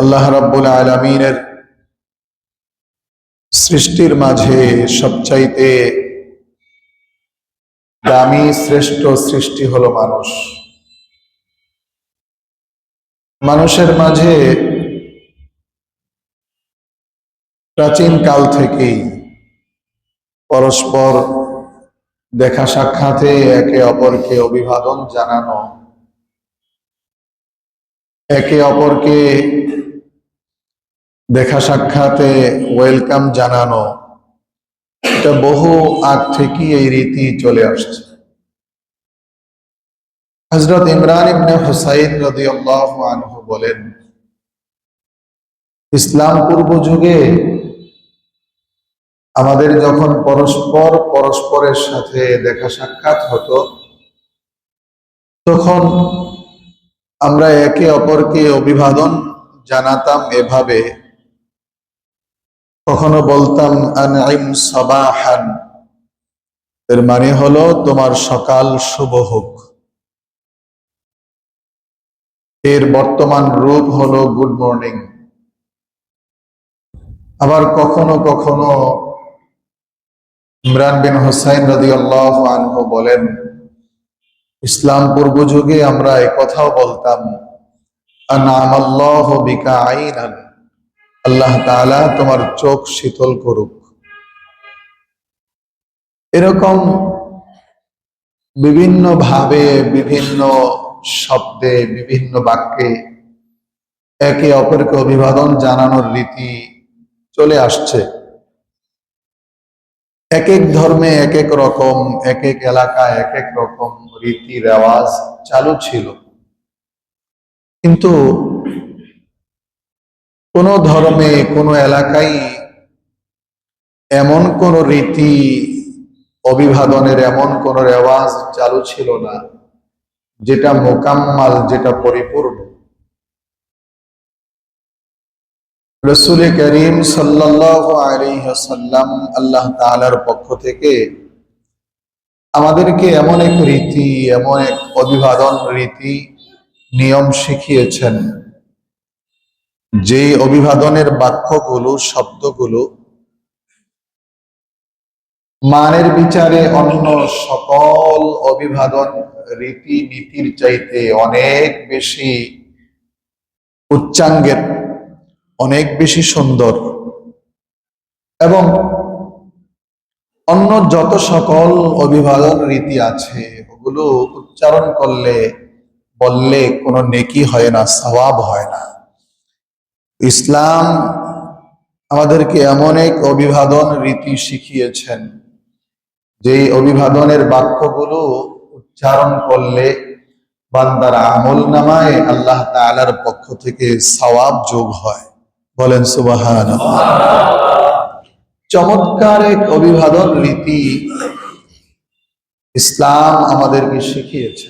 আল্লাহ রাব্বুল আলামিনের সৃষ্টির মাঝে সবচাইতে দামি শ্রেষ্ঠ সৃষ্টি হলো মানুষ। মানুষের মাঝে প্রাচীন কাল থেকেই পরস্পর দেখা সাক্ষাতে একে অপরকে অভিবাদন জানানো, একে অপরকে দেখা সাক্ষাতে ওয়েলকাম জানানো, এটা বহু আগ থেকেই এই রীতি চলে আসছে। হযরত ইমরান ইবনে হুসাইন রাদিয়াল্লাহু আনহু বলেন, ইসলাম পূর্ব যুগে আমাদের যখন পরস্পরের সাথে দেখা সাক্ষাৎ হতো, তখন আমরা একে অপরকে অভিবাদন জানাতাম এভাবে, কখনো বলতাম আনইম সাবাহান, এর মানে হলো তোমার সকাল শুভ হোক। এর বর্তমান রূপ হলো গুড মর্নিং। আবার কখনো কখনো ইমরান বিন হুসাইন রাদিয়াল্লাহু আনহু বলেন, ইসলাম পূর্ব যুগে আমরা এই কথাও বলতাম, আনআমাল্লাহু বিকা আইনান, আল্লাহ তাআলা তোমার চোখ শীতল করুক। এরকম বিভিন্ন ভাবে, বিভিন্ন শব্দে, বিভিন্ন বাক্যে একে অপরকে অভিবাদন জানানোর রীতি চলে আসছে। এক এক ধর্মে এক এক রকম, এক এক এলাকায় এক এক রকম রীতি রেওয়াজ চালু ছিল, কিন্তু কোন ধর্মে কোন এলাকায় এমন কোন রীতি অভিবাদনের এমন কোন রেওয়াজ চালু ছিল না যেটা মোকাম্মাল, যেটা পরিপূর্ণ। রাসূল করিম সাল্লাল্লাহু আলাইহি ওয়াসাল্লাম আল্লাহ তাআলার পক্ষ থেকে আমাদেরকে এমন এক রীতি, এমন এক অভিবাদন রীতি নিয়ম শিখিয়েছেন, যে অভিবাদনের বাক্যগুলো, শব্দগুলো মানের বিচারে অন্য সকল অভিবাদন রীতি নীতির চাইতে অনেক বেশি উচ্চাঙ্গের, অনেক বেশি সুন্দর, এবং অন্য যত সকল অভিবাদন রীতি আছে ওগুলো উচ্চারণ করলে, বললে কোনো নেকি হয় না, সওয়াব হয় না। ইসলাম আমাদেরকে এমন এক অভিবাদন রীতি শিখিয়েছেন, যে অভিবাদনের বাক্যগুলো উচ্চারণ করলে বান্দার আমল নামায় আল্লাহ তাআলার পক্ষ থেকে সওয়াব যোগ হয়। বলেন সুবহানাল্লাহ। চমৎকার এক অভিবাদন রীতি ইসলাম আমাদেরকে শিখিয়েছে।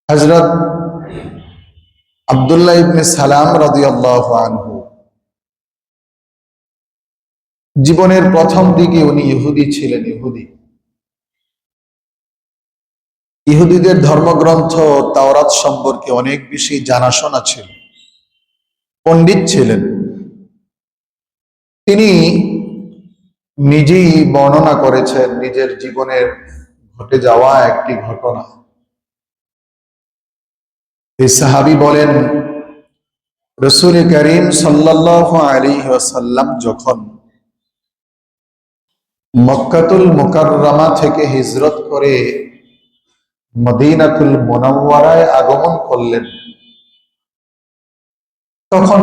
হযরত আব্দুল্লাহ ইবনে সালাম রাদিয়াল্লাহু আনহু জীবনের প্রথম দিকে উনি ইহুদি ছিলেন। ইহুদিদের ধর্মগ্রন্থ তাওরাত সম্পর্কে অনেক বেশি জানাশোনা ছিল, পণ্ডিত ছিলেন। তিনি নিজেই বর্ণনা করেছেন নিজের জীবনের ঘটে যাওয়া একটি ঘটনা। এই সাহাবী বলেন, রাসূল করিম সাল্লাল্লাহু আলাইহি ওয়াসাল্লাম যখন মক্কাতুল মুকাররমা থেকে হিজরত করে মদিনাতুল মুনাওয়ারায় আগমন করলেন, তখন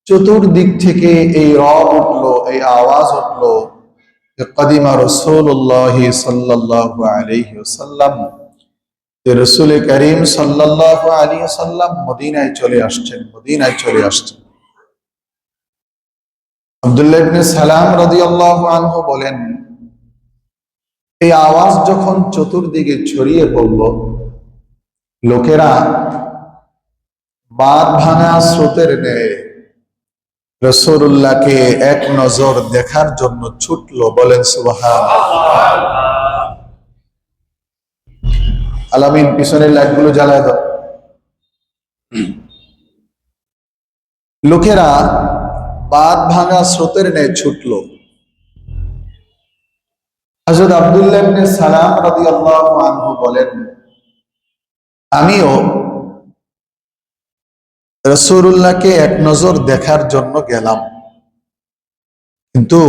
চতুর্দিক থেকে এই রব উঠলো, এই আওয়াজ উঠলো, কাদিমা রাসূলুল্লাহ সাল্লাল্লাহু আলাইহি ওয়াসাল্লাম, রাসূল করিম সাল্লাল্লাহু আলাইহি ওয়াসাল্লাম মদিনায় চলে আসছেন, মদিনায় চলে আসছেন। আব্দুল্লাহ ইবনে সালাম রাদিয়াল্লাহু আনহু বলেন, এই আওয়াজ যখন চতুর্দিকে ছড়িয়ে পড়ল, লোকেরা বাঁধ ভাঙা স্রোতের ন্যায় রাসূলুল্লাহকে এক নজর দেখার জন্য ছুটলো। বলেন সুবহানাল্লাহ। আলামিন পিছনের লাইটগুলো জ্বালায় দাও। লোকেরা বাঁধ ভাঙা স্রোতের ন্যায় ছুটল। হযরত আব্দুল্লাহ ইবনে সালাম রাদিয়াল্লাহু আনহু বলেন, আমিও রাসূলুল্লাহকে এক নজর দেখার জন্য গেলাম, কিন্তু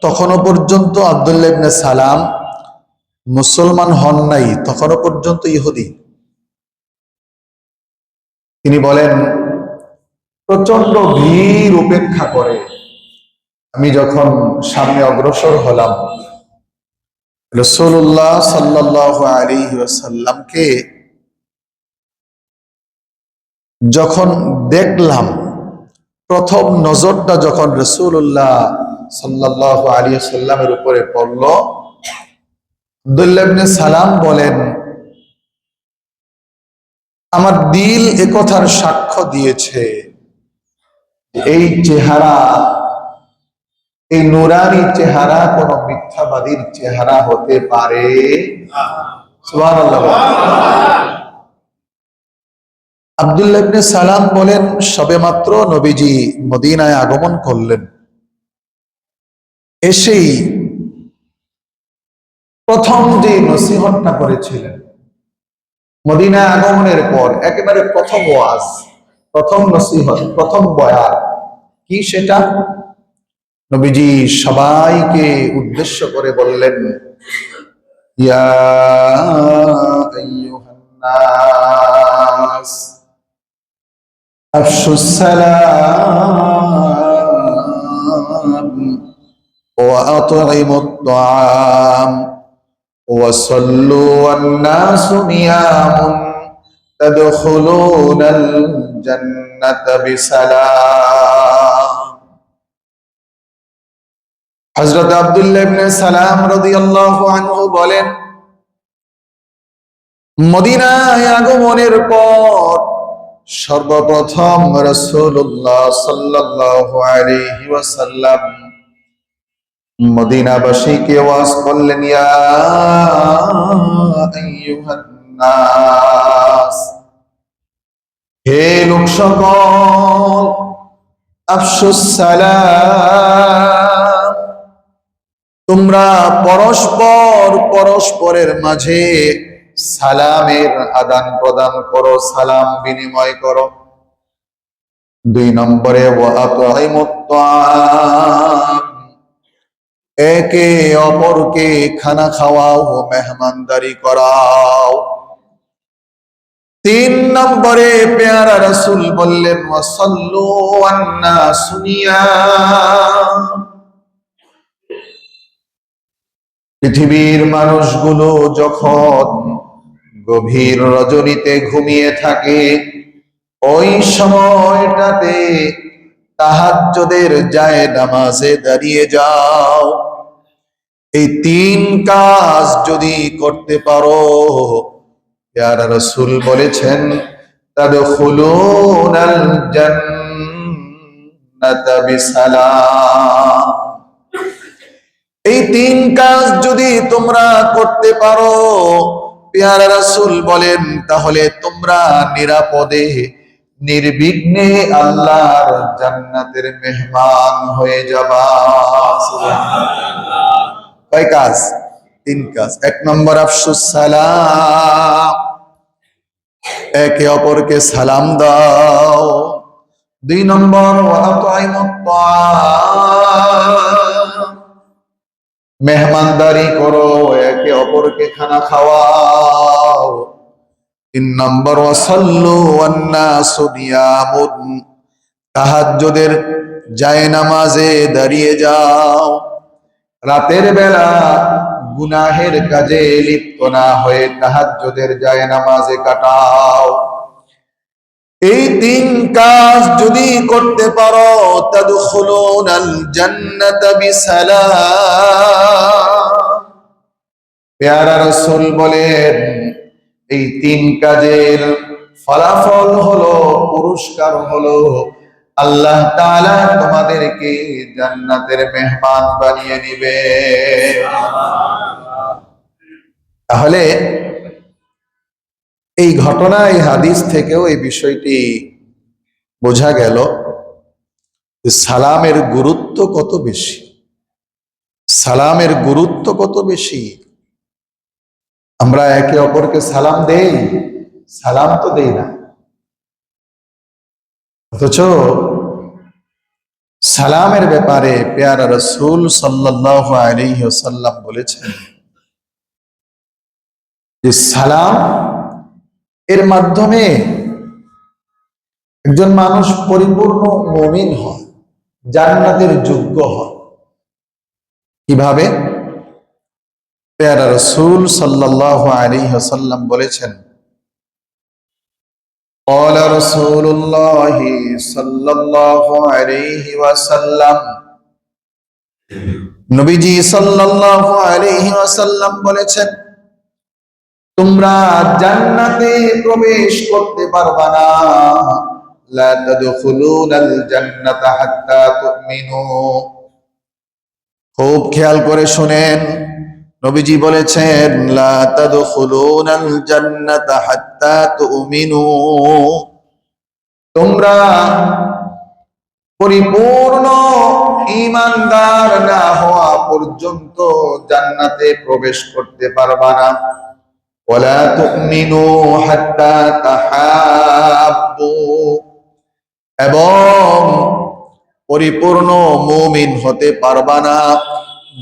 তখনও পর্যন্ত আব্দুল্লাহ ইবনে সালাম মুসলমান হন নাই, তখনও পর্যন্ত ইহুদি। তিনি বলেন, প্রচন্ড ভিড় উপেক্ষা করে আমি যখন সামনে অগ্রসর হলাম, রাসূলুল্লাহ সাল্লাল্লাহু আলাইহি ওয়াসাল্লামকে যখন দেখলাম, প্রথম নজরটা যখন রাসূলুল্লাহ সাল্লাল্লাহু আলাইহি ওয়াসাল্লামের উপরে পড়ল, আব্দুল্লাহ ইবনে সালাম বলেন, আমার দিল একথার সাক্ষ্য দিয়েছে, এই চেহারা, এই নুরানি চেহারা কোন মিথ্যাবাদীর চেহারা হতে পারে না। সুবহানাল্লাহ। আব্দুল্লাহ ইবনে সালাম বলেন, সবেমাত্র নবীজি মদিনায় আগমন করলেন, এসেই প্রথম যে নসিহতটা করেছিলেন, মদিনায় আগমনের পর একেবারে প্রথম ওয়াজ, প্রথম নসিহত, প্রথম বয়ান কি সেটা? নবীজি সবাইকে উদ্দেশ্য করে বললেন, ইয়া আইয়ুহান নাস আফশুস সালাম ওয়া আতঈমুত তাআম ওয়াসাল্লু ওয়ান নাসু নিয়ামুন তাদখুলুনাল জান্নাতা বিসালাম। হযরত আব্দুল্লাহ ইবনে সালাম রাদিয়াল্লাহু আনহু বলেন, মদিনায় আগমনের পর সর্বপ্রথম রাসূলুল্লাহ সাল্লাল্লাহু আলাইহি ওয়াসাল্লাম মদিনাবাসীকে ওয়াজ করলেন, ইয়া আইয়ুহান নাস, হে লোক সকল, আফশুস সালাম, তোমরা পরস্পরের মাঝে সালামের আদান প্রদান করো, সালাম বিনিময় করো। 2 নম্বরে ওয়া আতঈমুত তাআম, একে অপরকে খানা খাওয়াও ও মেহমানদারি করাও। 3 নম্বরে পেয়ারা রাসূল বললেন, ওয়াসাল্লু ওয়ান নাসু নিয়াম, পৃথিবীর মানুষগুলো যখন গভীর রজনীতে ঘুমিয়ে থাকে, ওই সময়টাতে তাহাজ্জুদের যায় নামাজে দাঁড়িয়ে যাও। এই 3 কাজ যদি করতে পারো, ইয়া রাসূল বলেছেন, তাদখুলুনাল জান্নাতা বিসালাম। এই 3 কাজ যদি তোমরা করতে পারো, পেয়ারা রাসূল বলেন, তাহলে তোমরা নিরাপদে নির্বিঘ্নে আল্লাহর জান্নাতের মেহমান হয়ে যাবা। সুবহানাল্লাহ। কয় কাজ? 3 কাজ। 1 নম্বর আফশুস সালাম, একে অপরকে সালাম দাও। 2 নম্বর ওয়া আতঈমুত তাআম, মেহমানদারি করো, একে অপরকে খানা খাওয়াও। 3 নম্বর ওয়াসাল্লু ওয়ান নাসু নিয়ামুন, তাহাজ্জুদের জায়নামাজে দাঁড়িয়ে যাও। রাতের বেলা গুনাহের কাজে লিপ্ত না হয়ে তাহাজ্জুদের জায়নামাজে কাটাও। এই 3 কাজ যদি করতে পারো, তাদখুলুনাল জান্নাতা বিসালাম। পেয়ারা রাসূল বলেন, এই 3 কাজের ফলাফল হলো, পুরস্কার হলো, আল্লাহ তাআলা তোমাদেরকে জান্নাতের মেহমান বানিয়ে নিবে। তাহলে এই ঘটনা, এই হাদিস থেকেও এই বিষয়টি বোঝা গেল যে সালামের গুরুত্ব কত বেশি। সালামের গুরুত্ব কত বেশি। আমরা একে অপরকে সালাম দেই, সালাম তো দেই না, অথচ সালামের ব্যাপারে পেয়ারা রাসূল সাল্লাল্লাহু আলাইহি ওয়াসাল্লাম বলেছেন যে সালাম এর মাধ্যমে একজন মানুষ পরিপূর্ণ মুমিন হয়, জান্নাতের যোগ্য হয়। কিভাবে? পেয়ারা রাসূল সাল্লাল্লাহু আলাইহি ওয়াসাল্লাম বলেছেন, قال رسول الله صلى الله عليه وسلم, নবীজি সাল্লাল্লাহু আলাইহি ওয়াসাল্লাম বলেছেন, তোমরা জান্নাতে প্রবেশ করতে পারবা না, লা তাদখুলুনাল জান্নাতা হাত্তা তুমিনু। খুব খেয়াল করে শুনেন, নবীজি বলেছেন লা তাদখুলুনাল জান্নাতা হাত্তা তুমিনু, তোমরা পরিপূর্ণ ঈমানদার না হওয়া পর্যন্ত জান্নাতে প্রবেশ করতে পারবা না। ওয়ালা তুমিনু হাত্তা তাহাব্বু, এবং পরিপূর্ণ মুমিন হতে পারবা না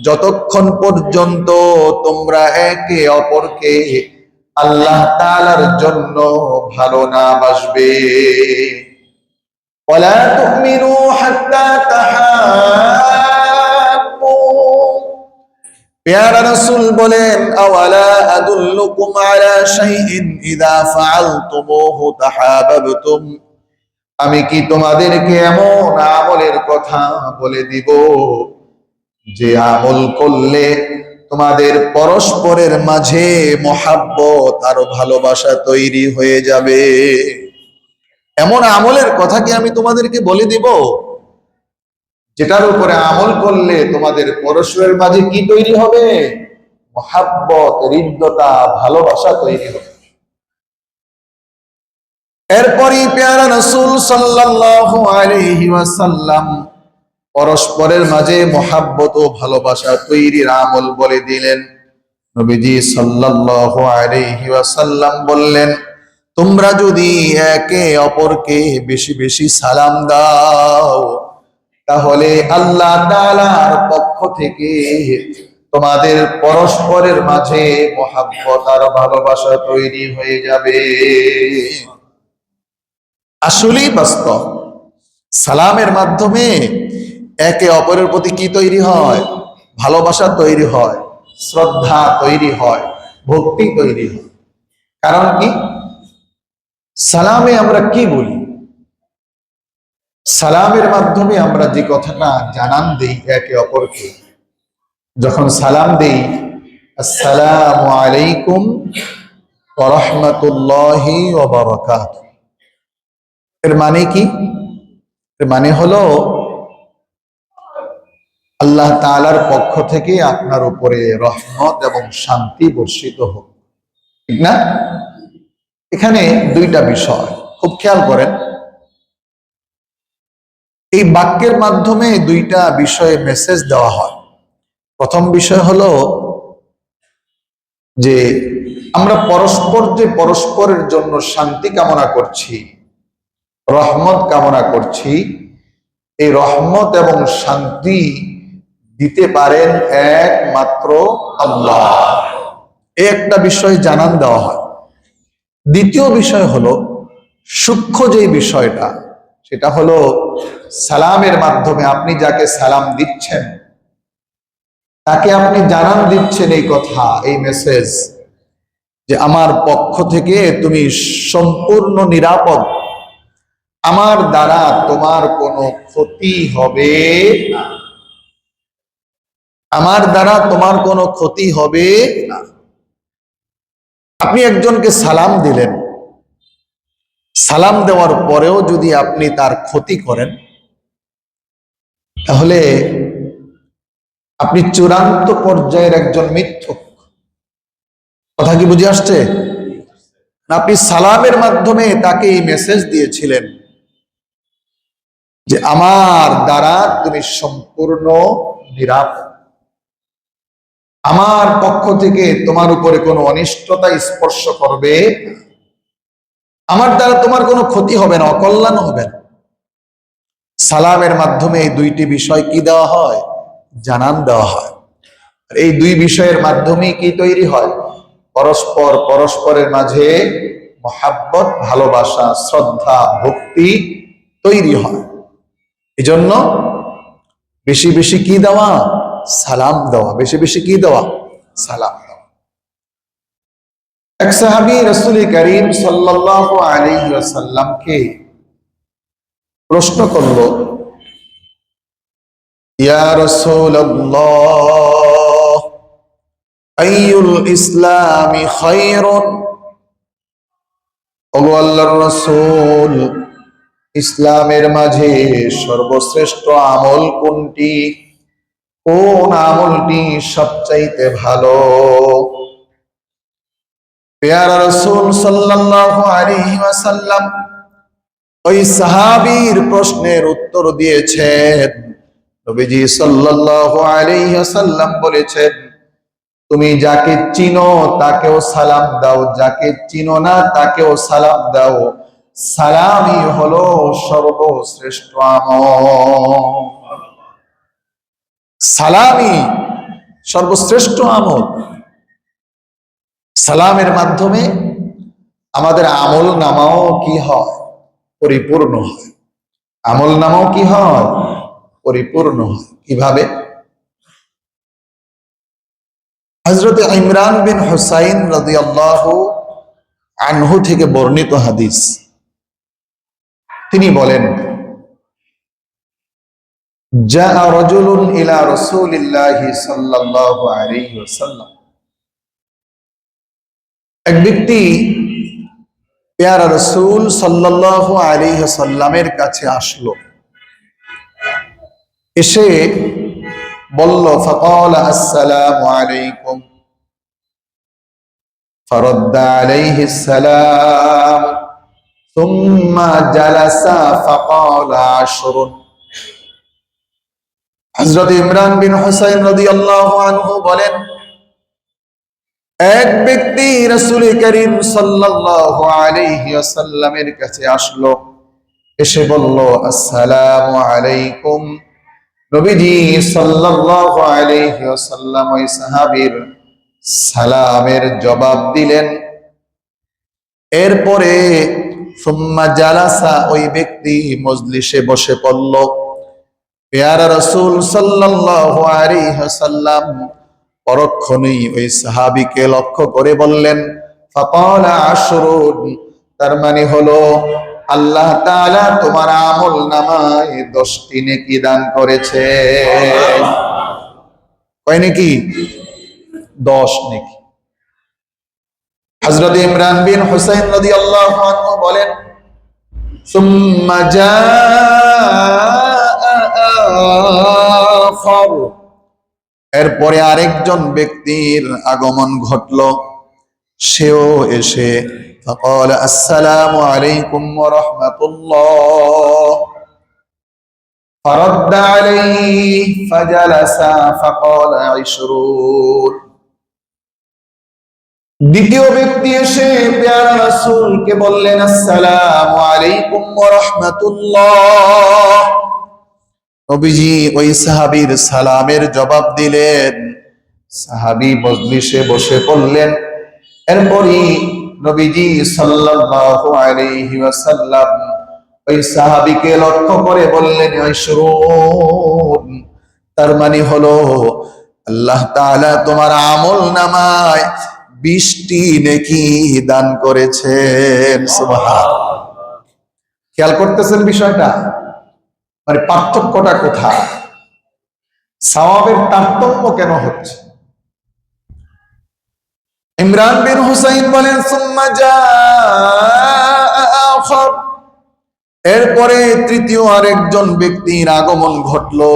যতক্ষণ পর্যন্ত তোমরা একে অপরকে আল্লাহ তাআলার জন্য ভালো না বাসবে। ওয়ালা তুমিনু হাত্তা তাহাব্বু, পেয়ারা রাসূল বলেন, আওয়ালা আদুল্লুকুম আলা শাইইন ইযা ফাআলতুমুহু তাহাবাবতুম, আমি কি তোমাদেরকে এমন আমলের কথা বলে দিব যে আমল করলে তোমাদের পরস্পরের মাঝে মহাব্বত আর ভালোবাসা তৈরি হয়ে যাবে। এমন আমলের কথা কি আমি তোমাদেরকে বলে দিব যেটার উপরে আমল করলে তোমাদের পরস্পরের মাঝে কি তৈরি হবে? মহাব্বত, হৃদ্যতা, ভালোবাসা তৈরি হবে। এরপরই পেয়ারা রাসূল সাল্লাল্লাহু আলাইহি ওয়াসাল্লাম পরস্পরের মাঝে মহাব্বত ও ভালোবাসা তৈরির আমল বলে দিলেন। নবীজি সাল্লাল্লাহু আলাইহি ওয়াসাল্লাম বললেন, তোমরা যদি একে অপরকে বেশি বেশি সালাম দাও, তাহলে আল্লাহ তাআলার পক্ষ থেকে তোমাদের পরস্পরের মাঝে মহাব্বত আর ভালোবাসা তৈরি হয়ে যাবে। আসলেই বাস্তব, সালামের মাধ্যমে একে অপরের প্রতি কি তৈরি হয়? ভালোবাসা তৈরি হয়, শ্রদ্ধা তৈরি হয়, ভক্তি তৈরি হয়। কারণ কি? সালামে আমরা কি বলি? সালামের মাধ্যমে আমরা যে কথাটা জানান দেই একে অপরকে, যখন সালাম দেই আসসালামু আলাইকুম ওয়া রাহমাতুল্লাহি ওয়া বারাকাতুহু, এর মানে কি? এর মানে হলো আল্লাহ তাআলার পক্ষ থেকে আপনার উপরে রহমত এবং শান্তি বর্ষিত হোক। ঠিক না? এখানে দুইটা বিষয় খুব খেয়াল করেন। এই বাক্যের মাধ্যমে দুইটা বিষয়ে মেসেজ দেওয়া হয়। প্রথম বিষয় হলো যে আমরা পরস্পর যে পরস্পরের জন্য শান্তি কামনা করছি, রহমত কামনা করছি, এই রহমত এবং শান্তি দিতে পারেন একমাত্র আল্লাহ। একটা বিষয় জানান দেওয়া হয়। দ্বিতীয় বিষয় হলো সূক্ষ্ম যে বিষয়টা, সেটা হলো সালামের মাধ্যমে আপনি যাকে সালাম দিচ্ছেন তাকে আপনি জানান দিচ্ছেন এই কথা, এই মেসেজ যে আমার পক্ষ থেকে তুমি সম্পূর্ণ নিরাপদ, আমার দ্বারা তোমার কোনো ক্ষতি হবে না, আমার দ্বারা তোমার কোনো ক্ষতি হবে না। আপনি একজনকে সালাম দিলেন, সালাম দেওয়ার পরেও যদি আপনি তার ক্ষতি করেন, তাহলে আপনি চূড়ান্ত পর্যায়ের একজন মিথ্যুক। কথা কি বুঝে আসছে? আপনি সালামের মাধ্যমে তাকে এই মেসেজ দিয়েছিলেন যে আমার দ্বারা তুমি সম্পূর্ণ নিরাপদ, আমার পক্ষ থেকে তোমার উপরে কোনো অনিষ্টতা স্পর্শ করবে, আমার দ্বারা তোমার কোনো ক্ষতি হবে না, অকল্যাণ হবে না। সালামের মাধ্যমে এই দুইটি বিষয় কি দেওয়া হয়? জানান দেওয়া হয়। এই দুই বিষয়ের মাধ্যমেই কি তৈরি হয়? পরস্পরের মাঝে মহাব্বত, ভালোবাসা, শ্রদ্ধা, ভক্তি তৈরি হয়। এজন্য বেশি বেশি কি দেওয়া? সালাম দেওয়া। বেশি বেশি কি দেওয়া? সালাম দেওয়া। এক সাহাবী রাসূল করিম সাল্লাল্লাহু আলাইহি ওয়াসাল্লামকে প্রশ্ন করলো, ইয়া রাসূলুল্লাহ আইয়ুল ইসলামি খায়রুন, ওগো আল্লাহর রাসূল, ইসলামের মাঝে সর্বশ্রেষ্ঠ আমল কোনটি? কোন আমলটি সবচাইতে ভালো? পেয়ারা রাসূল সাল্লাল্লাহু আলাইহি ওয়াসাল্লাম ওই সাহাবীর প্রশ্নের উত্তর দিয়েছেন। নবীজি সাল্লাল্লাহু আলাইহি ওয়াসাল্লাম বলেছেন, তুমি যাকে চিনো তাকেও সালাম দাও, যাকে চিনো না তাকেও সালাম দাও। সালামই হলো সর্বশ্রেষ্ঠ আমল। সালামই সর্বশ্রেষ্ঠ আমল। সালামের মাধ্যমে আমাদের আমল নামাও কি হয়? পরিপূর্ণ হয়। আমল নামাও কি হয়? পরিপূর্ণ হয়। কিভাবে? হযরত ইমরান বিন হুসাইন রাদিয়াল্লাহু আনহু থেকে বর্ণিত হাদিস, তিনি বলেন, জাআ রাজুলুন ইলা রাসূলিল্লাহি সাল্লাল্লাহু আলাইহি ওয়াসাল্লাম, এক ব্যক্তি পেয়ারা রাসূল সাল্লাল্লাহু আলাইহি ওয়াসাল্লামের কাছে আসলো। এসে বলল, ফাকালা আসসালামু আলাইকুম, ফারাদ্দা আলাইহিস সালাম সুম্মা জালাসা ফাকালা আশরুন। হযরত ইমরান বিন হুসাইন রাদিয়াল্লাহু আনহু বলেন, এক ব্যক্তি রাসূল করিম সাল্লাল্লাহু আলাইহি ওয়াসাল্লামের কাছে আসলো। এসে বলল, আসসালামু আলাইকুম। নবীজি সাল্লাল্লাহু আলাইহি ওয়াসাল্লাম ওই সাহাবীর সালামের জবাব দিলেন। এরপরে সুম্মা জালাসা, ওই ব্যক্তি মজলিসে বসে পড়ল। পেয়ারা রাসূল সাল্লাল্লাহু আলাইহি ওয়াসাল্লাম পরক্ষণেই ওই সাহাবীকে লক্ষ্য করে বললেন, ফাকালা আশরুন, তার মানে হলো আল্লাহ তাআলা তোমার আমল নামায় 10টি নেকি দান করেছে। কয় নেকি? 10 নেকি। হযরত ইমরান বিন হুসাইন রাদিয়াল্লাহু আনহু বলেন, সুম্মা আখর, এরপরে আরেকজন ব্যক্তির আগমন ঘটল। সেও এসে ফাকাল আসসালামু আলাইকুম ওয়া রাহমাতুল্লাহ, ফারাদ্দা আলাইহি ফাজালাসা ফাকালা 20। দ্বিতীয় ব্যক্তি এসে পেয়ারা রাসূলকে বললেন, আসসালামু আলাইকুম ওয়া রাহমাতুল্লাহ। নবীজি ওই সাহাবীর সালামের জবাব দিলেন। সাহাবী মজলিসে বসে পড়লেন। এরপরই নবীজি সাল্লাল্লাহু আলাইহি ওয়াসাল্লাম ওই সাহাবীকে লক্ষ্য করে বললেন, আশরুন, তার মানে হলো আল্লাহ তাআলা তোমার আমল নামায় 20টি নেকি দান করেছেন। সুবহানাল্লাহ। খেয়াল করতেছেন বিষয়টা? মানে পার্থক্যটা কোথায়? সওয়াবের তারতম্য কেন হচ্ছে? ইমরান বিন হুসাইন বলেন, সুম্মা জাআ আখর, এরপরে তৃতীয় আরেকজন ব্যক্তির আগমন ঘটলো।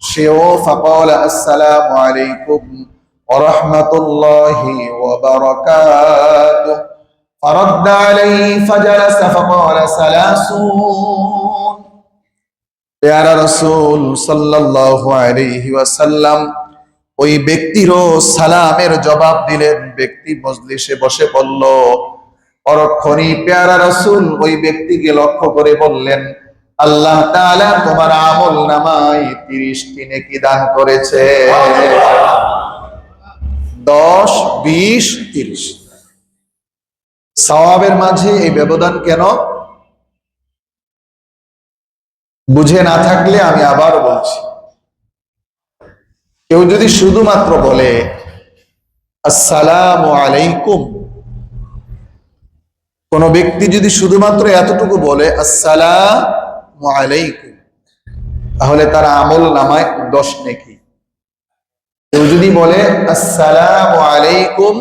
সেও ফাকালা আসসালামু আলাইকুম ওয়া রাহমাতুল্লাহি ওয়া বারাকাতুহু, فرد عليه فجلس فقال ثلاثون প্যারা রাসূল সাল্লাল্লাহু আলাইহি ওয়াসাল্লাম ওই ব্যক্তিরও সালামের জবাব দিলেন। ব্যক্তি মজলিসে বসে পড়ল। পরক্ষণেই প্যারা রাসূল ওই ব্যক্তিকে লক্ষ্য করে বললেন, আল্লাহ তাআলা তোমার আমল নামায় 30টি নেকি দান করেছে। 10, 20, 30 সওয়াবের মাঝে এই ব্যবধান কেন? বুঝে না থাকলে আমি আবারও বলছি, কেউ যদি শুধুমাত্র বলে আসসালামু আলাইকুম, কোন ব্যক্তি যদি শুধুমাত্র এতটুকু বলে আসসালামু আলাইকুম, তাহলে তার আমল নামায় 10 নেকি। কেউ যদি বলে আসসালামু আলাইকুম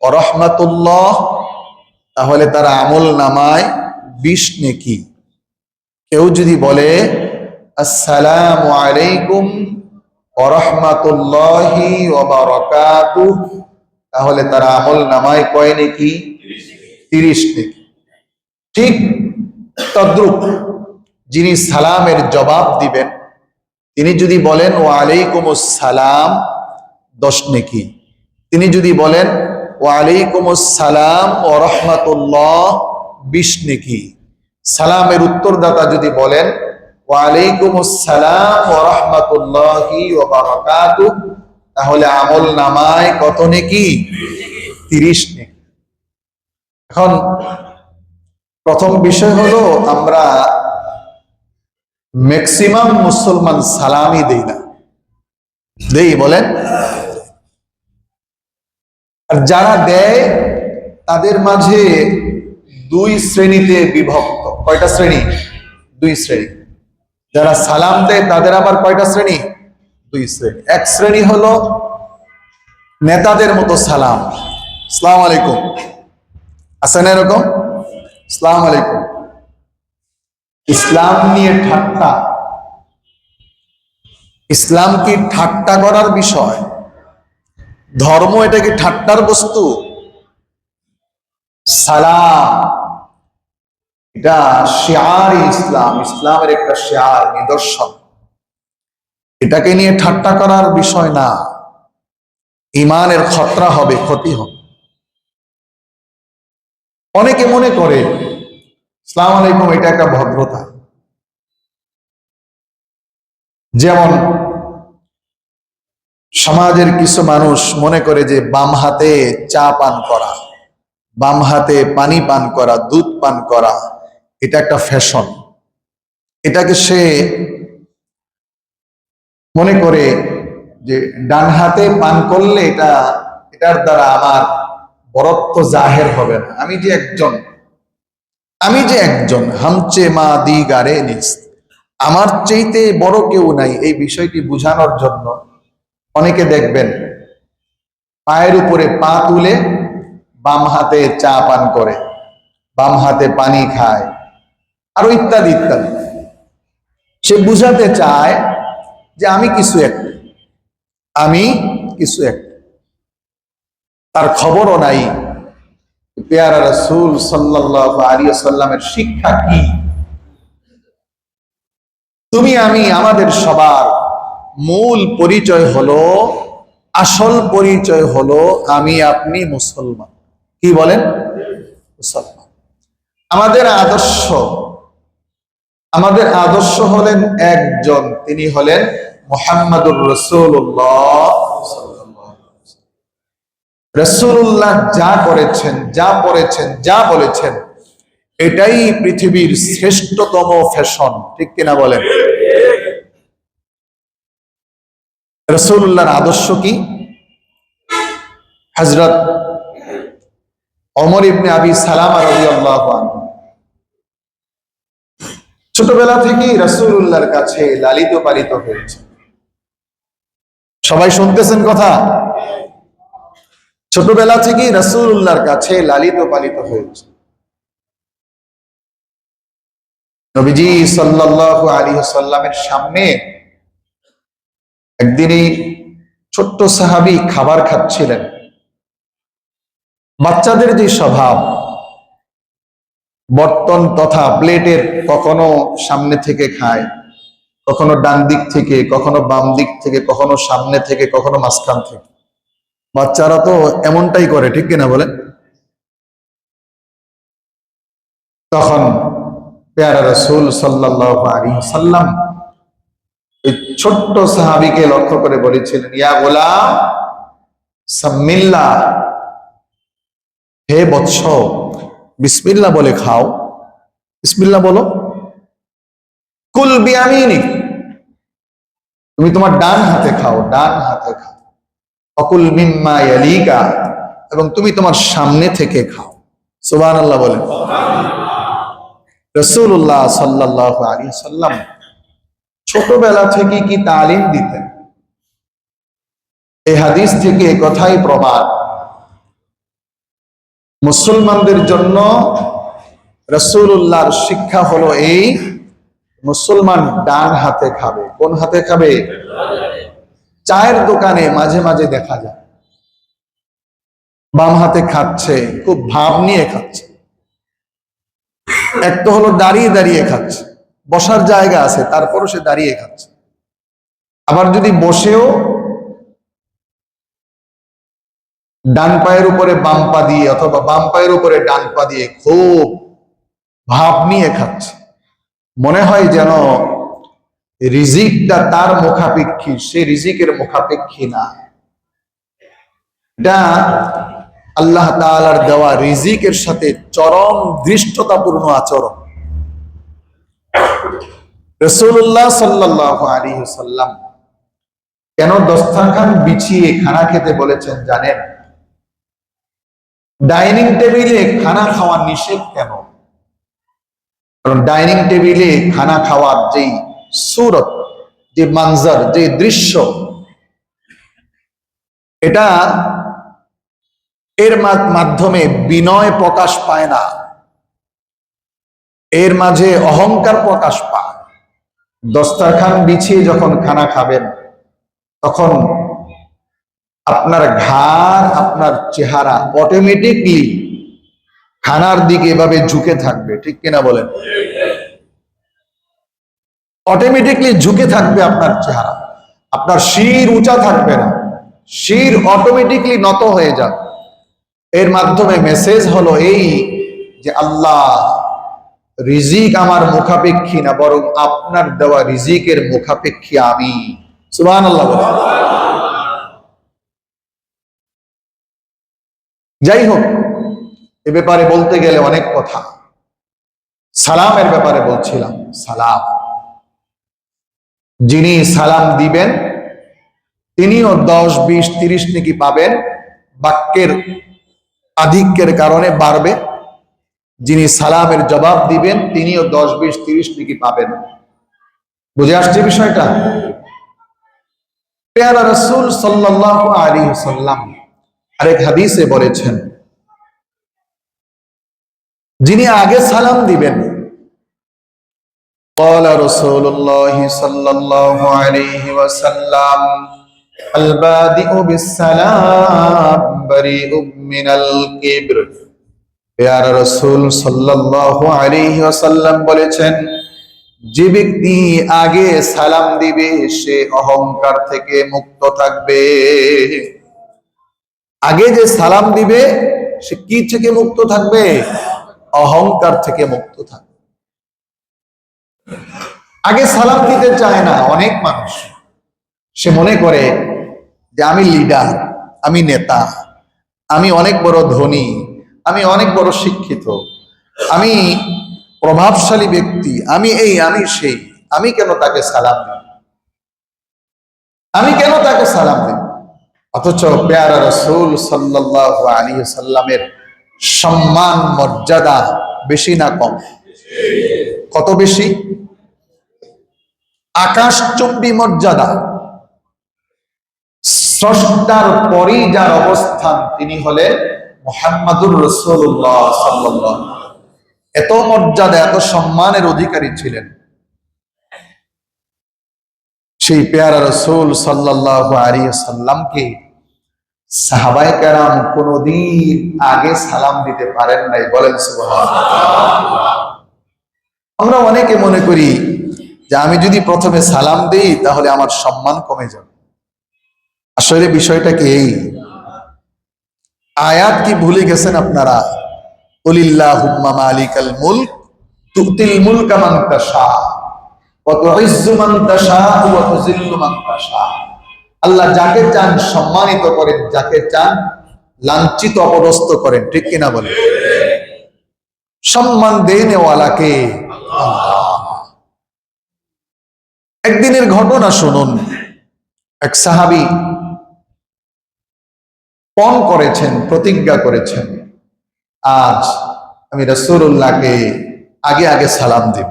ওয়া রাহমাতুল্লাহ, তাহলে তার আমল নামায় 20 নেকি। কেউ যদি বলে আসসালামু আলাইকুম ওয়া রাহমাতুল্লাহি ওয়া বারাকাতুহু, তাহলে তার আমল নামায় কয় নেকি? 30 নেকি। ঠিক তদ্রূপ যিনি সালামের জবাব দিবেন, তিনি যদি বলেন ওয়া আলাইকুমুস সালাম, 10 নেকি। তিনি যদি বলেন ওয়া আলাইকুমুস সালাম ওয়া রাহমাতুল্লাহ, 20 নেকি। সালামের উত্তরদাতা যদি বলেন ওয়া আলাইকুমুস সালাম ওয়া রাহমাতুল্লাহি ওয়া বারাকাতুহু, তাহলে আমল নামায় কত নেকি? 30 নেকি। এখন প্রথম বিষয় হলো, আমরা ম্যাক্সিমাম মুসলমান সালামই দেই না। দেই বলেন? আর যারা দেয় তাদের মাঝে 2 শ্রেণীতে বিভক্ত। কয়টা শ্রেণী? 2 শ্রেণী। যারা সালাম দেয় তাদের আবার কয়টা শ্রেণী? 2 শ্রেণী। এক শ্রেণী হলো নেতাদের মতো সালাম, আসসালামু আলাইকুম, আছে না এরকম? আসসালামু আলাইকুম। ইসলাম নিয়ে ঠাট্টা। ইসলাম কি ঠাট্টা করার বিষয়? ধর্ম এটা কি ঠাট্টার বস্তু? সালাম এটা শিয়ার ইসলাম, ইসলামের একটা শিয়ার, নিদর্শন। এটাকে নিয়ে ঠাট্টা করার বিষয় না। ইমানের খতরা হবে, ক্ষতি হবে। অনেকে মনে করে আসসালামু আলাইকুম এটা একটা ভদ্রতা। যেমন সমাজের কিছু মানুষ মনে করে যে বাম হাতে চা পান করা, বাম হাতে পানি পান করা, দুধ পান করা, এটা একটা ফ্যাশন। এটাকে সে মনে করে যে ডান হাতে পান করলে এটার দ্বারা আমার বরত্ব জাহের হবে না। আমি যে একজন হামচে মা দি গারে নিস, আমার চাইতে বড় কেউ নাই, এই বিষয়টি বোঝানোর জন্য অনেকে দেখবেন পায়ের উপরে পা তুলে বাম হাতে চা পান করে, বাম হাতে পানি খায়, আরো ইত্যাদি ইত্যাদি। সে বুঝাতে চায় যে আমি কিছু একটা, তার খবরও নাই পেয়ারা রাসূল সাল্লাল্লাহু আলাইহি ওয়াসাল্লামের শিক্ষা কি। তুমি আমি, আমাদের সবার মূল পরিচয় হলো, আসল পরিচয় হলো আমি আপনি মুসলমান। কি বলেন? মুসলমান। আমাদের আদর্শ হলেন একজন, তিনি হলেন মুহাম্মাদুর রাসূলুল্লাহ। রাসূলুল্লাহ যা করেছেন, যা পড়েছেন, যা বলেছেন, এটাই পৃথিবীর শ্রেষ্ঠতম ফ্যাশন। ঠিক কিনা বলেন? রাসূলুল্লাহর আদর্শ কি? হযরত ওমর ইবনে আবি সালামা রাদিয়াল্লাহু আনহু ছোটবেলা থেকেই রাসূলুল্লাহর কাছে লালিত পালিত হয়েছে। সবাই শুনতেছেন কথা? ছোটবেলা থেকেই রাসূলুল্লাহর কাছে লালিত পালিত হয়েছে। নবীজি সাল্লাল্লাহু আলাইহি ওয়াসাল্লামের সামনে একদিনই ছোট্ট সাহাবী খাবার খাচ্ছিলেন। বাচ্চাদের যে স্বভাব, বর্তন তথা প্লেটের কখনো সামনে থেকে খায়, কখনো ডান দিক থেকে, কখনো বাম দিক থেকে, কখনো সামনে থেকে, কখনো মাঝখান থেকে। বাচ্চারা তো এমনটাই করে, ঠিক কিনা বলেন? তখন পেয়ারা রাসূল সাল্লাল্লাহু আলাইহি সাল্লাম এই ছোট্ট সাহাবীকে লক্ষ্য করে বলেছিলেন, ইয়া গোলাম সাম্মিল্লাহ, হে বৎস, বিসমিল্লাহ বলে খাও। বিসমিল্লাহ বলো। কুল বিয়ামিনিক, তুমি তোমার ডান হাতে খাও, ডান হাতে খাও। অকুল মিম্মা ইয়ালিকা, এবং তুমি তোমার সামনে থেকে খাও। সুবহানাল্লাহ বলেন। রাসূলুল্লাহ সাল্লাল্লাহু আলাইহি সাল্লাম ছোটবেলা থেকে কি তালিম দিতেন? এই হাদিস থেকে এই কথাই প্রমাণ, মুসলমানদের জন্য রাসূলুল্লাহর শিক্ষা হলো এই, মুসলমান ডান হাতে খাবে। কোন হাতে খাবে? চায়ের দোকানে মাঝে মাঝে দেখা যায় বাম হাতে খাচ্ছে, খুব ভাব নিয়ে খাচ্ছে। এক তো হলো দাঁড়িয়ে দাঁড়িয়ে খাচ্ছে, বসার জায়গা আছে তারপরও সে দাঁড়িয়ে খাচ্ছে। আবার যদি বসেও ডান পায়ের উপরে বাম পা দিয়ে অথবা বাম পায়ের উপরে ডান পা দিয়ে খুব ভাব নিয়ে খাচ্ছে, মনে হয় যেন রিজিকটা তার মুখাপেক্ষী, সে রিজিকের মুখাপেক্ষী না। এটা আল্লাহ তাআলার দেওয়া রিজিকের সাথে চরম দৃষ্টতাপূর্ণ আচরণ। রাসূলুল্লাহ সাল্লাল্লাহু আলাইহি ওয়াসাল্লাম কেন দস্তরখান বিছিয়ে খানা খেতে বলেছেন জানেন? ডাইনিং টেবিলে খানা খাওয়া নিষেধ কেন? কারণ ডাইনিং টেবিলে খানা খাওয়ার যেই সূরত, যে মঞ্জর, যে দৃশ্য, এটা এর মাধ্যমে বিনয় প্রকাশ পায় না, এর মাঝে অহংকার প্রকাশ পায়। দস্তরখান বিছিয়ে যখন খানা খাবেন তখন আপনার ঘাড়, আপনার চেহারা অটোমেটিকলি খানার দিকে এভাবে ঝুঁকে থাকবে, ঠিক কিনা বলেন? অটোমেটিকলি ঝুঁকে থাকবে আপনার চেহারা, আপনার শির উঁচা থাকবে না, শির অটোমেটিকলি নত হয়ে যাবে। এর মাধ্যমে মেসেজ হলো এই যে আল্লাহ রিজিক আমার মুখাপেক্ষী না, বরং আপনার দেওয়া রিজিকের মুখাপেক্ষী আমি। সুবহানাল্লাহ বলেন। যাই হোক, এ ব্যাপারে বলতে গেলে অনেক কথা। সালামের ব্যাপারে বলছিলাম। সালাম, যিনি সালাম দিবেন তিনিও 10, 20, 30 নেকি পাবেন, বাক্যের আধিক্যের কারণে বাড়বে। যিনি সালামের জবাব দিবেন তিনিও 10, 20, 30 নেকি পাবেন। বুঝে আসছে বিষয়টা? পেয়ারা রাসূল সাল্লাল্লাহু আলাইহি ওয়াসাল্লাম আরেক হাদিসে বলেছেন, যিনি আগে সালাম দিবেন, قال رسول الله صلى الله عليه وسلم البادئ بالسلام بريء من الكبر। পেয়ারা রাসূল সাল্লাল্লাহু আলাইহি ওয়াসাল্লাম বলেছেন, যে ব্যক্তি আগে সালাম দিবে সে অহংকার থেকে মুক্ত থাকবে। আগে যে সালাম দিবে সে কি থেকে মুক্ত থাকবে? অহংকার থেকে মুক্ত থাকবে। আগে সালাম দিতে চায় না অনেক মানুষ, সে মনে করে যে আমি লিডার, আমি নেতা, আমি অনেক বড় ধনী, আমি অনেক বড় শিক্ষিত, আমি প্রভাবশালী ব্যক্তি, আমি এই, আমি সেই, আমি কেন তাকে সালাম দিই, আমি কেন তাকে সালাম দিই? অথচ পেয়ারা রাসূল সাল্লাল্লাহু আলাইহি সাল্লামের সম্মান মর্যাদা বেশি না কম? কত বেশি? আকাশচুম্বী মর্যাদা। স্রষ্টার পরই যার অবস্থান তিনি হলেন মুহাম্মাদুর রাসূলুল্লাহ সাল্লাল্লাহু আলাইহি ওয়াসাল্লাম। এত মর্যাদা, এত সম্মানের অধিকারী ছিলেন সেই পেয়ারা রাসূল সাল্লাল্লাহু আলাইহি ওয়াসাল্লামকে সাহাবায়ে কেরাম কোনদিন আগে সালাম দিতে পারেন নাই, বলেন সুবহানাল্লাহ। আমরা অনেকে মনে করি যে আমি যদি প্রথমে সালাম দেই তাহলে আমার সম্মান কমে যাবে। আসলে বিষয়টা কি এই, আয়াত কি ভুলে গেছেন আপনারা? কুলিল্লাহুম্মা মালিকাল মুলক তুতিল মুলকা মান তাশা ওয়া তুইজ্জু মান তাশা ওয়া তুযিল্লু মান তাশা। আল্লাহ যাকে চান সম্মানিত করেন, যাকে চান লাঞ্ছিত অপদস্থ করেন, ঠিক কিনা বলেন? সম্মান দেনেওয়ালাকে আল্লাহ। একদিনের ঘটনা শুনুন। এক সাহাবী পণ করেছেন, প্রতিজ্ঞা করেছেন, আজ আমি রাসূলুল্লাহকে আগে আগে সালাম দেব।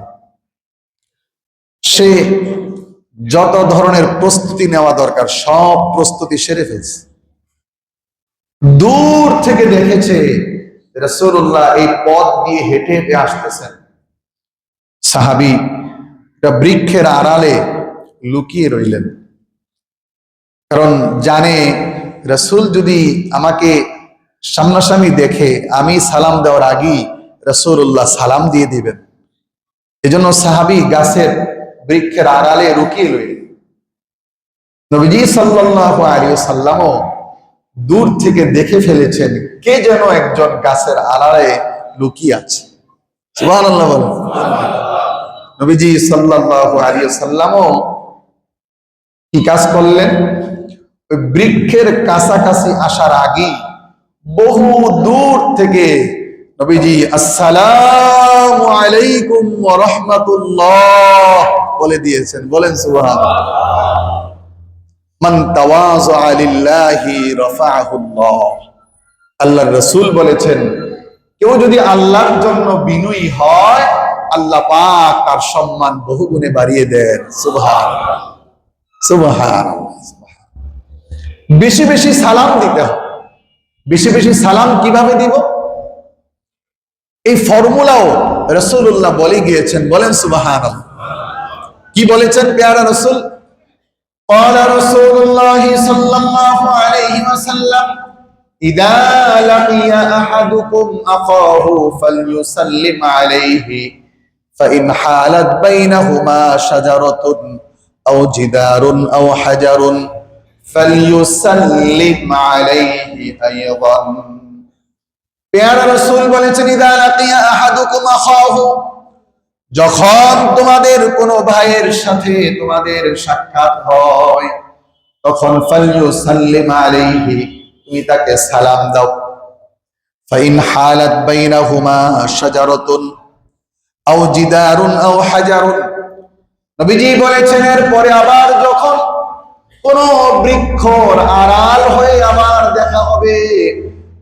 সে যত ধরনের প্রস্তুতি নেওয়া দরকার সব প্রস্তুতি সেরে ফেলছে। দূর থেকে দেখেছে রাসূলুল্লাহ এই পথ দিয়ে হেঁটে হেঁটে আসতেছেন। সাহাবী একটা বৃক্ষের আড়ালে লুকিয়ে রইলেন, কারণ জানে রাসূল যদি আমাকে সামনাসামনি দেখে আমি সালাম দেওয়ার আগেই রাসূলুল্লাহ সালাম দিয়ে দিবেন। এজন্য সাহাবী গাছের বৃক্ষের আড়ালে লুকিয়ে রইলেন। নবীজি সাল্লাল্লাহু আলাইহি ওয়াসাল্লামও দূর থেকে দেখে ফেলেছেন কে যেন একজন গাছের আড়ালে লুকিয়ে আছে। সুবহানাল্লাহ বলেন। নবীজি সাল্লাল্লাহু আলাইহি ওয়াসাল্লামও কি কাজ করলেন? ওই বৃক্ষের কাছাকাছি আসার আগে বহু দূর থেকে নবীজি আসসালামু আলাইকুম ওয়া রাহমাতুল্লাহ বলে দিয়েছেন, বলেন সুবহানাল্লাহ। মান তাওয়াযা লিল্লাহি রাফাআহুল্লাহ। আল্লাহর রাসূল বলেছেন কেউ যদি আল্লাহর জন্য বিনয়ী হয় আল্লাহ পাক তার সম্মান বহুগুণে বাড়িয়ে দেন। সুবহানাল্লাহ সুবহানাল্লাহ। বেশি বেশি সালাম দিতে হবে। বেশি বেশি সালাম কিভাবে দিব এই ফর্মুলাও রাসূলুল্লাহ বলে গিয়েছেন, বলেন সুবহানাল্লাহ। কি বলেছেন প্যারা রাসূল? قال رسول الله صلى الله عليه وسلم إذا لقي أحدكم أخاه فليسلم عليه فإن حالت بينهما شجرة أو جدار أو حجر فليسلم عليه أيضا। প্যারা রাসূল বলেছেন ইদা লাকিয়া আহাদুকুম আখাহু, যখন তোমাদের কোনো ভাইয়ের সাথে তোমাদের সাক্ষাৎ হয় তখন ফালইউসাল্লিম আলাইহি, তুমি তাকে সালাম দাও। ফাইন হালাত বাইনাহুমা শাজারাতুন আও জিদারুন আও হাজারুন, নবীজি বলেছেন এরপরে আবার যখন কোন বৃক্ষর আড়াল হয়ে আবার দেখা হবে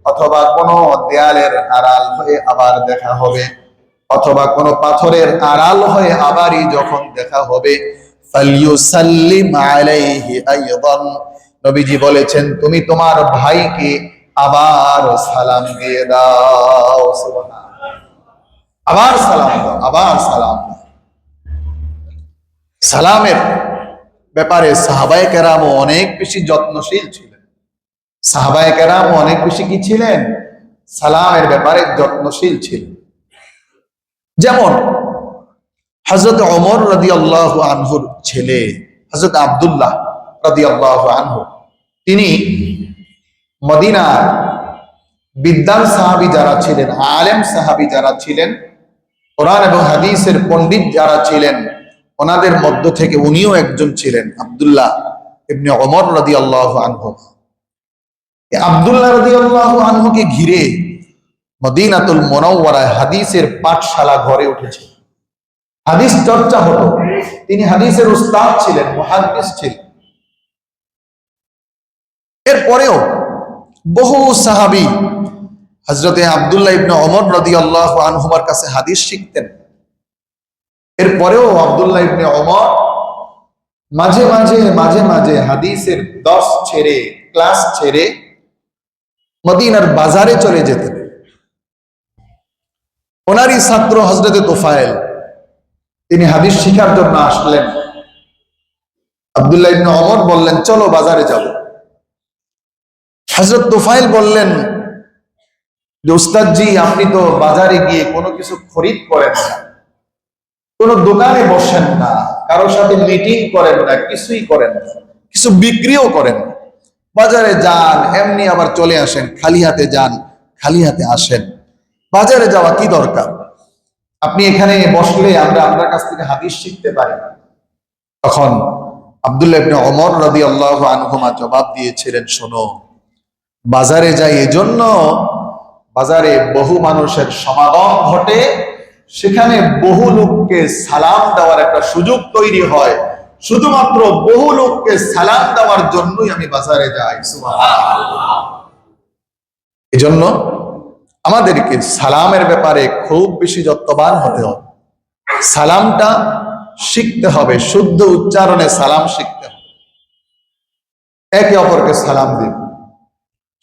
অথবা কোন দেয়ালের আড়াল হয়ে আবার দেখা হবে অথবা কোন পাথরের আড়াল হয়ে আবারই যখন দেখা হবে ফালইউসাল্লিম আলাইহি আইদান, নবীজি বলেছেন তুমি তোমার ভাইকে আবার সালাম দিয়ে দাও। সুবহানাল্লাহ। আবার সালাম দাও, আবার সালাম দাও। সালামের ব্যাপারে সাহাবায়ে কেরামও অনেক বেশি যত্নশীল ছিলেন। সাহাবায়ে কেরামও অনেক বেশি কি ছিলেন? সালামের ব্যাপারে যত্নশীল ছিলেন। যেমন হযরত ওমর রাদিয়াল্লাহু আনহুর ছেলে হযরত আব্দুল্লাহ রাদিয়াল্লাহু আনহু, তিনি মদিনার বিদ্বান সাহাবী যারা ছিলেন, আলেম সাহাবী যারা ছিলেন, কোরআন এবং হাদিসের পণ্ডিত যারা ছিলেন, ওনাদের মধ্য থেকে উনিও একজন ছিলেন, আব্দুল্লাহ ইবনে ওমর রাদিয়াল্লাহু আনহু। আব্দুল্লাহ রাদিয়াল্লাহু আনহুকে ঘিরে মদিনাতুল মুনাওয়ারায় হাদিসের পাঠশালা গড়ে উঠেছে। হাদিস চর্চা হতো। তিনি হাদিসের উস্তাদ ছিলেন, মুহাদ্দিস ছিলেন। এরপরেও বহু সাহাবী হযরতে আব্দুল্লাহ ইবনে ওমর রাদিয়াল্লাহু আনহুর কাছে হাদিস শিখতেন। এরপরেও আব্দুল্লাহ ইবনে ওমর মাঝে মাঝে হাদিসের দর্স ছেড়ে, ক্লাস ছেড়ে মদিনার বাজারে চলে যেতেন। ওনারই ছাত্র হযরতে তুফাইল, তিনি হাদিস শিখার জন্য আসলেন। আব্দুল্লাহ ইবনে ওমর বললেন চলো বাজারে যাব। হযরত তুফাইল বললেন যে উস্তাদজি, আপনি তো বাজারে গিয়ে কোনো কিছু খরিদ করেন না, কোনো দোকানে বসেন না, কারোর সাথে মিটিং করেন না, কিছুই করেন না, কিছু বিক্রিও করেন না। বাজারে যান, এমনি আবার চলে আসেন, খালি হাতে যান, খালি হাতে আসেন। বাজারে যাওয়া কি দরকার? আপনি এখানে বসলে আমরা আপনার কাছ থেকে হাদিস শিখতে পারি। তখন আব্দুল্লাহ ইবনে ওমর রাদিয়াল্লাহু আনহুমা জবাব দিয়েছিলেন, শোনো, বাজারে যাই এজন্য, বাজারে বহু মানুষের সমাগম ঘটে, সেখানে বহু লোককে সালাম দেওয়ার একটা সুযোগ তৈরি হয়, শুধুমাত্র বহু লোককে সালাম দেওয়ার জন্যই আমি বাজারে যাই। সুবহানাল্লাহ। এজন্য আমাদেরকে সালামের ব্যাপারে খুব বেশি যত্নবান হতে হবে। সালামটা শিখতে হবে, শুদ্ধ উচ্চারণে সালাম শিখতে হবে। একে অপরকে সালাম দিব,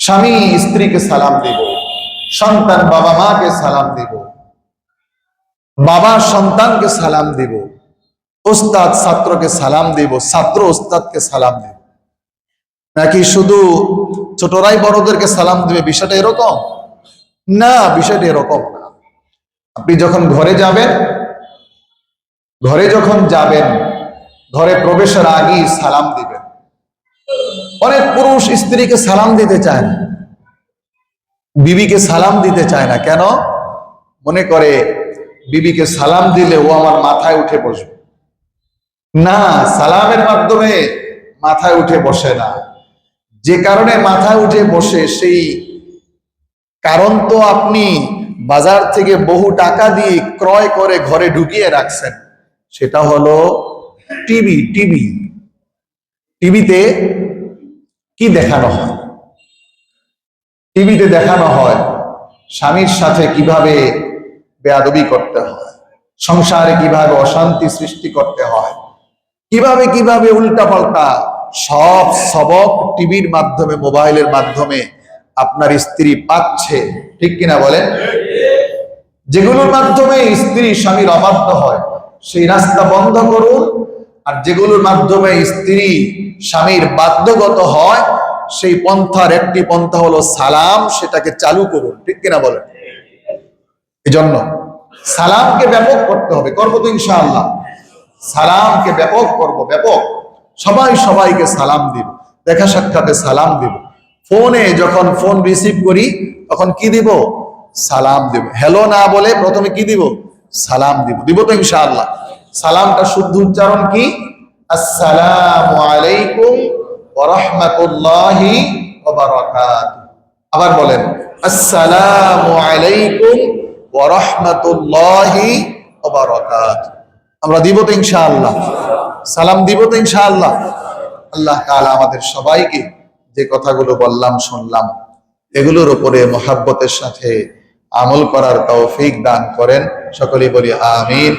স্বামী স্ত্রীকে সালাম দিব, সন্তান বাবা মাকে সালাম দিব, বাবা সন্তানকে সালাম দিব, ওস্তাদ ছাত্রকে সালাম দিব, ছাত্র ওস্তাদকে সালাম দিব। নাকি শুধু ছোটরাই বড়দেরকে সালাম দিবে, বিষয়টা এরকম না। বিষয়টা এরকম না। আপনি যখন ঘরে যাবেন, ঘরে প্রবেশের আগেই সালাম দিবেন। অনেক পুরুষ স্ত্রীকে সালাম দিতে চায় না, বিবিকে সালাম দিতে চায় না। কেন? মনে করে বিবিকে সালাম দিলে ও আমার মাথায় উঠে বসবে। না, সালামের মাধ্যমে মাথায় উঠে বসে না। যে কারণে মাথায় উঠে বসে, সেই কারণ তো আপনি বাজার থেকে বহু টাকা দিয়ে ক্রয় করে ঘরে ঢুকিয়ে রাখছেন। সেটা হলো টিভি। টিভিতে কি দেখানো হয়? টিভিতে দেখানো হয় স্বামীর সাথে কিভাবে বেয়াদবি করতে হয়, সংসারে কিভাবে অশান্তি সৃষ্টি করতে হয়, কিভাবে উল্টাপাল্টা সব সবক টিভির মাধ্যমে, মোবাইলের মাধ্যমে আপনার স্ত্রী পাচ্ছে। ঠিক কিনা বলেন? যেগুলোর মাধ্যমে স্ত্রী স্বামীর অবাধ্য হয়, সেই রাস্তা বন্ধ করুন। আর যেগুলোর মাধ্যমে স্ত্রী স্বামীর বাধ্যগত হয়, সেই পন্থার একটি পন্থা হলো সালাম, সেটাকে চালু করুন। ঠিক কিনা বলেন? এজন্য সালামকে ব্যাপক করতে হবে। করবো তো ইনশাআল্লাহ। সালামকে ব্যাপক করব, ব্যাপক। সবাইকে সালাম দিব, দেখা সাক্ষাতে সালাম দিব। ফোনে যখন ফোন রিসিভ করি তখন কি দিব? সালাম দিব। হ্যালো না বলে প্রথমে কি দিব? সালাম দিব তো ইনশাআল্লাহ। সালামটা শুদ্ধ উচ্চারণ কি? আসসালামু আলাইকুম ওয়া রাহমাতুল্লাহি ওয়া বারাকাতুহু। আবার বলেন, আসসালামু আলাইকুম ওয়া রাহমাতুল্লাহি ওয়া বারাকাতুহু। আমরা দিব তো ইনশাআল্লাহ, সালাম দিব তো ইনশাআল্লাহ। আল্লাহ তাআলা আমাদের সবাইকে যে কথাগুলো বললাম, শুনলাম, এগুলোর উপরে মহাব্বতের সাথে আমল করার তৌফিক দান করেন। সকলেই বলি আমিন।